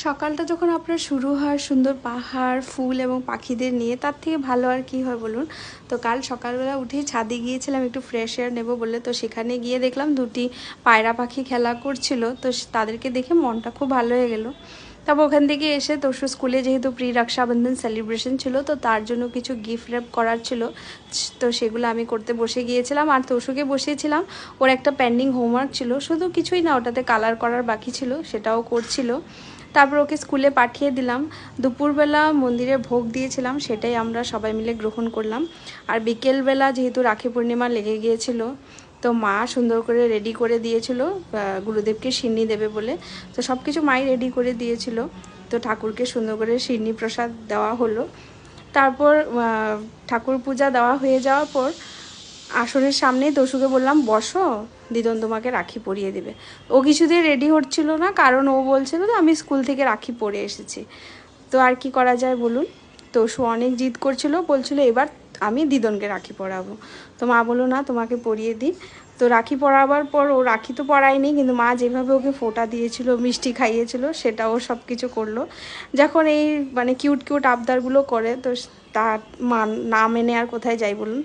সকালটা যখন আপনার শুরু হয় সুন্দর পাহাড় ফুল এবং পাখিদের নিয়ে, তার থেকে ভালো আর কি হয় বলুন। তো কাল সকালবেলা উঠেই ছাদে গিয়েছিলাম একটু ফ্রেশ এয়ার নেবো বলে। তো সেখানে গিয়ে দেখলাম দুটি পায়রা পাখি খেলা করছিল। তো তাদেরকে দেখে মনটা খুব ভালো হয়ে গেল। তারপর ওখান থেকে এসে তোষু স্কুলে যেহেতু প্রি রক্ষাবন্ধন সেলিব্রেশন ছিল, তো তার জন্য কিছু গিফট র্যাপ করার ছিল। তো সেগুলো আমি করতে বসে গিয়েছিলাম, আর তোষুকে বসিয়েছিলাম। ওর একটা পেন্ডিং হোমওয়ার্ক ছিল, শুধু কিছুই না, ওটাতে কালার করার বাকি ছিল, সেটাও করছিল। তারপর ওকে স্কুলে পাঠিয়ে দিলাম। দুপুরবেলা মন্দিরে ভোগ দিয়েছিলাম, সেটাই আমরা সবাই মিলে গ্রহণ করলাম। আর বিকেলবেলা যেহেতু রাখি পূর্ণিমা লেগে গিয়েছিল, তো মা সুন্দর করে রেডি করে দিয়েছিল গুরুদেবকে সিন্নি দেবে বলে। তো সব কিছু মাই রেডি করে দিয়েছিল। তো ঠাকুরকে সুন্দর করে সিন্নি প্রসাদ দেওয়া হলো। তারপর ঠাকুর পূজা দেওয়া হয়ে যাওয়ার পর আসনের সামনেই তোষুকে বললাম, বসো, দিদন তোমাকে রাখি পরিয়ে দেবে। ও কিছুতেই রেডি হচ্ছিল না, কারণ ও বলছিল যে আমি স্কুল থেকে রাখি পরে এসেছি। তো আর কি করা যায় বলুন। তোষু অনেক জিদ করছিল, বলছিল এবার আমি দিদনকে রাখি পরাবো। তো মা বললো না, তোমাকে পরিয়ে দিই। তো রাখি পরাবার পর ও রাখি তো পরায়নি, কিন্তু মা যেভাবে ওকে ফোঁটা দিয়েছিল, মিষ্টি খাইয়েছিল, সেটাও সব কিছু করলো। যখন এই কিউট কিউট আবদারগুলো করে, তো তার মা না মেনে আর কোথায় যাই বলুন।